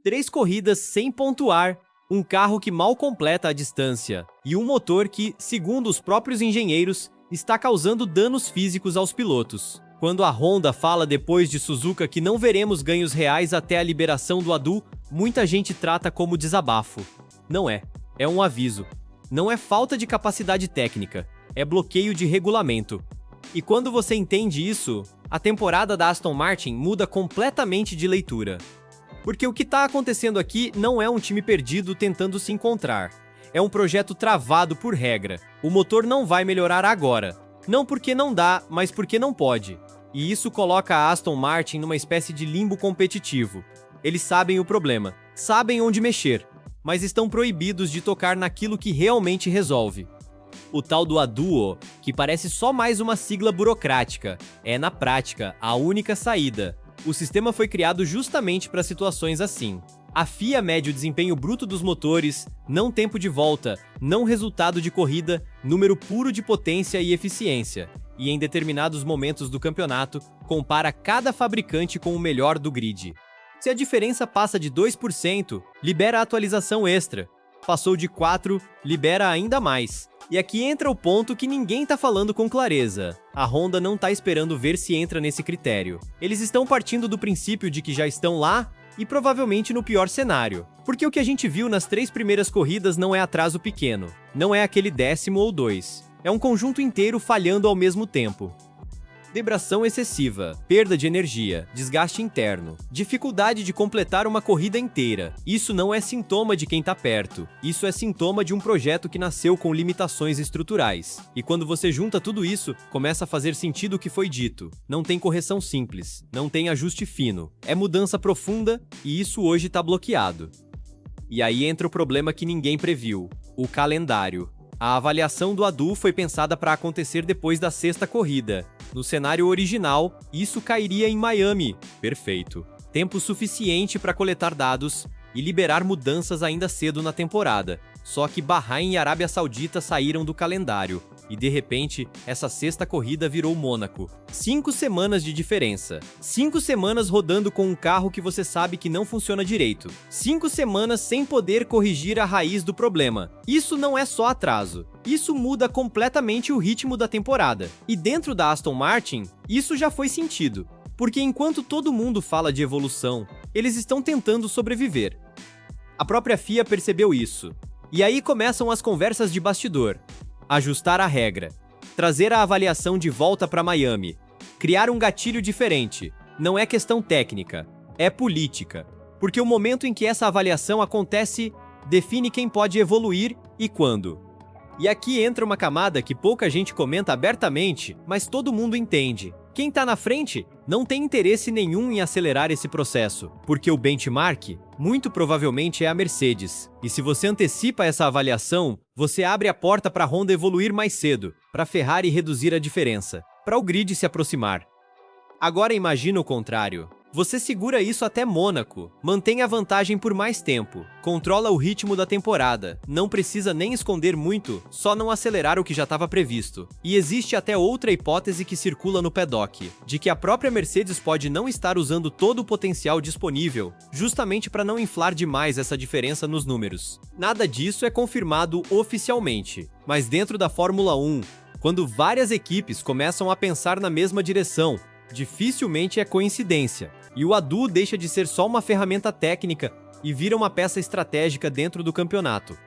3 corridas sem pontuar, um carro que mal completa a distância e um motor que, segundo os próprios engenheiros, está causando danos físicos aos pilotos. Quando a Honda fala depois de Suzuka que não veremos ganhos reais até a liberação do ADU, muita gente trata como desabafo. Não é. É um aviso. Não é falta de capacidade técnica. É bloqueio de regulamento. E quando você entende isso, a temporada da Aston Martin muda completamente de leitura. Porque o que está acontecendo aqui não é um time perdido tentando se encontrar. É um projeto travado por regra. O motor não vai melhorar agora. Não porque não dá, mas porque não pode. E isso coloca a Aston Martin numa espécie de limbo competitivo. Eles sabem o problema, sabem onde mexer, mas estão proibidos de tocar naquilo que realmente resolve. O tal do ADUO, que parece só mais uma sigla burocrática, é na prática a única saída. O sistema foi criado justamente para situações assim. A FIA mede o desempenho bruto dos motores, não tempo de volta, não resultado de corrida, número puro de potência e eficiência, e em determinados momentos do campeonato, compara cada fabricante com o melhor do grid. Se a diferença passa de 2%, libera atualização extra. Passou de 4%, libera ainda mais. E aqui entra o ponto que ninguém tá falando com clareza. A Honda não tá esperando ver se entra nesse critério. Eles estão partindo do princípio de que já estão lá e provavelmente no pior cenário. Porque o que a gente viu nas 3 primeiras corridas não é atraso pequeno. Não é aquele 10º ou 2. É um conjunto inteiro falhando ao mesmo tempo. Vibração excessiva, perda de energia, desgaste interno, dificuldade de completar uma corrida inteira. Isso não é sintoma de quem tá perto. Isso é sintoma de um projeto que nasceu com limitações estruturais. E quando você junta tudo isso, começa a fazer sentido o que foi dito. Não tem correção simples, não tem ajuste fino. É mudança profunda e isso hoje tá bloqueado. E aí entra o problema que ninguém previu: o calendário. A avaliação do ADU foi pensada para acontecer depois da 6ª corrida. No cenário original, isso cairia em Miami. Perfeito. Tempo suficiente para coletar dados e liberar mudanças ainda cedo na temporada. Só que Bahrein e Arábia Saudita saíram do calendário. E de repente, essa 6ª corrida virou Mônaco. 5 semanas de diferença. 5 semanas rodando com um carro que você sabe que não funciona direito. 5 semanas sem poder corrigir a raiz do problema. Isso não é só atraso. Isso muda completamente o ritmo da temporada. E dentro da Aston Martin, isso já foi sentido. Porque enquanto todo mundo fala de evolução, eles estão tentando sobreviver. A própria FIA percebeu isso. E aí começam as conversas de bastidor. Ajustar a regra, trazer a avaliação de volta para Miami, criar um gatilho diferente. Não é questão técnica, é política. Porque o momento em que essa avaliação acontece define quem pode evoluir e quando. E aqui entra uma camada que pouca gente comenta abertamente, mas todo mundo entende. Quem tá na frente não tem interesse nenhum em acelerar esse processo, porque o benchmark muito provavelmente é a Mercedes. E se você antecipa essa avaliação, você abre a porta para a Honda evoluir mais cedo, para a Ferrari reduzir a diferença, para o grid se aproximar. Agora imagina o contrário. Você segura isso até Mônaco, mantém a vantagem por mais tempo, controla o ritmo da temporada, não precisa nem esconder muito, só não acelerar o que já estava previsto. E existe até outra hipótese que circula no paddock, de que a própria Mercedes pode não estar usando todo o potencial disponível, justamente para não inflar demais essa diferença nos números. Nada disso é confirmado oficialmente, mas dentro da Fórmula 1, quando várias equipes começam a pensar na mesma direção, dificilmente é coincidência. E o ADU deixa de ser só uma ferramenta técnica e vira uma peça estratégica dentro do campeonato.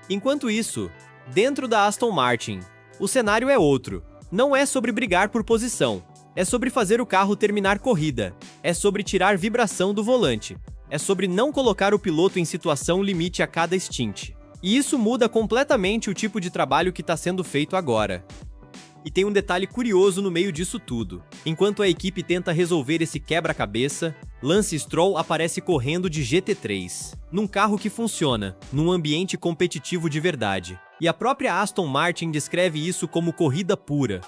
Enquanto isso, dentro da Aston Martin, o cenário é outro. Não é sobre brigar por posição, é sobre fazer o carro terminar corrida, é sobre tirar vibração do volante, é sobre não colocar o piloto em situação limite a cada stint. E isso muda completamente o tipo de trabalho que está sendo feito agora. E tem um detalhe curioso no meio disso tudo. Enquanto a equipe tenta resolver esse quebra-cabeça, Lance Stroll aparece correndo de GT3, num carro que funciona, num ambiente competitivo de verdade. E a própria Aston Martin descreve isso como corrida pura.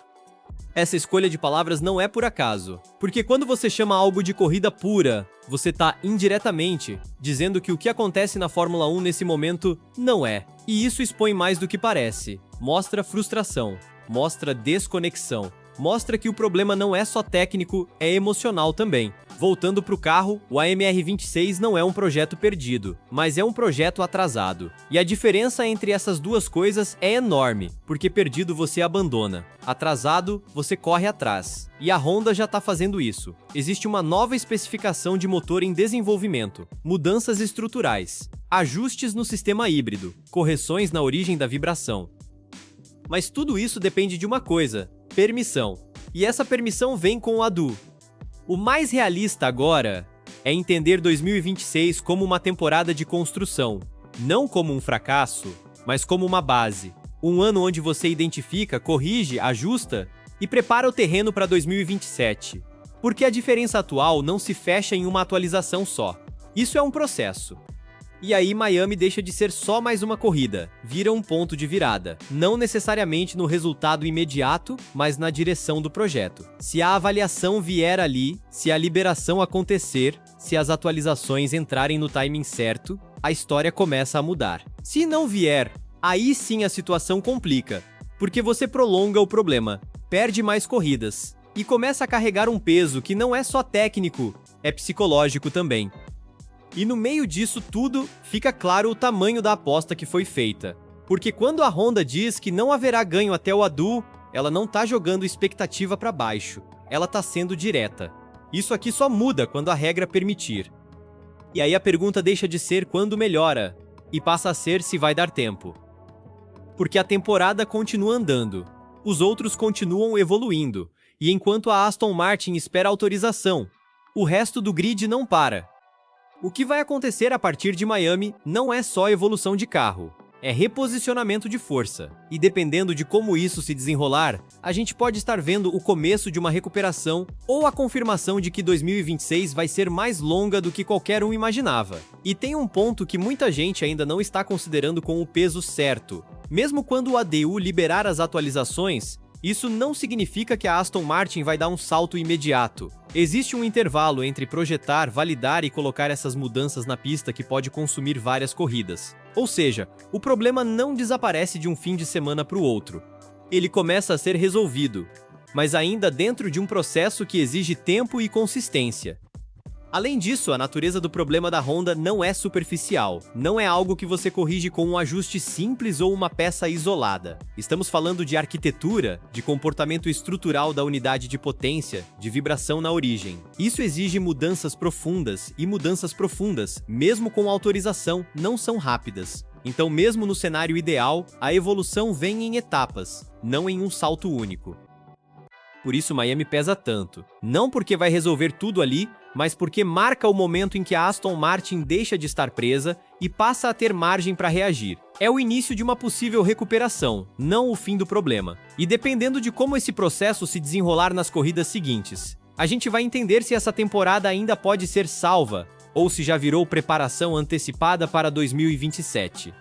Essa escolha de palavras não é por acaso, porque quando você chama algo de corrida pura, você está indiretamente dizendo que o que acontece na Fórmula 1 nesse momento não é. E isso expõe mais do que parece, mostra frustração, mostra desconexão. mostra que o problema não é só técnico, é emocional também. Voltando para o carro, o AMR26 não é um projeto perdido, mas é um projeto atrasado. E a diferença entre essas duas coisas é enorme, porque perdido você abandona, atrasado você corre atrás. E a Honda já está fazendo isso. Existe uma nova especificação de motor em desenvolvimento, mudanças estruturais, ajustes no sistema híbrido, correções na origem da vibração. Mas tudo isso depende de uma coisa: permissão. E essa permissão vem com o ADU. O mais realista agora é entender 2026 como uma temporada de construção, não como um fracasso, mas como uma base. Um ano onde você identifica, corrige, ajusta e prepara o terreno para 2027. Porque a diferença atual não se fecha em uma atualização só. Isso é um processo. E aí Miami deixa de ser só mais uma corrida, vira um ponto de virada, não necessariamente no resultado imediato, mas na direção do projeto. Se a avaliação vier ali, se a liberação acontecer, se as atualizações entrarem no timing certo, a história começa a mudar. Se não vier, aí sim a situação complica, porque você prolonga o problema, perde mais corridas e começa a carregar um peso que não é só técnico, é psicológico também. E no meio disso tudo, fica claro o tamanho da aposta que foi feita. Porque quando a Honda diz que não haverá ganho até o ADU, ela não tá jogando expectativa para baixo, ela tá sendo direta. Isso aqui só muda quando a regra permitir. E aí a pergunta deixa de ser quando melhora, e passa a ser se vai dar tempo. Porque a temporada continua andando, os outros continuam evoluindo, e enquanto a Aston Martin espera autorização, o resto do grid não para. O que vai acontecer a partir de Miami não é só evolução de carro, é reposicionamento de força. E dependendo de como isso se desenrolar, a gente pode estar vendo o começo de uma recuperação ou a confirmação de que 2026 vai ser mais longa do que qualquer um imaginava. E tem um ponto que muita gente ainda não está considerando com o peso certo. Mesmo quando o ADU liberar as atualizações, isso não significa que a Aston Martin vai dar um salto imediato. Existe um intervalo entre projetar, validar e colocar essas mudanças na pista que pode consumir várias corridas. Ou seja, o problema não desaparece de um fim de semana para o outro. Ele começa a ser resolvido, mas ainda dentro de um processo que exige tempo e consistência. Além disso, a natureza do problema da Honda não é superficial, não é algo que você corrige com um ajuste simples ou uma peça isolada. Estamos falando de arquitetura, de comportamento estrutural da unidade de potência, de vibração na origem. Isso exige mudanças profundas, e mudanças profundas, mesmo com autorização, não são rápidas. Então, mesmo no cenário ideal, a evolução vem em etapas, não em um salto único. Por isso Miami pesa tanto. Não porque vai resolver tudo ali, mas porque marca o momento em que a Aston Martin deixa de estar presa e passa a ter margem para reagir. É o início de uma possível recuperação, não o fim do problema. E dependendo de como esse processo se desenrolar nas corridas seguintes, a gente vai entender se essa temporada ainda pode ser salva, ou se já virou preparação antecipada para 2027.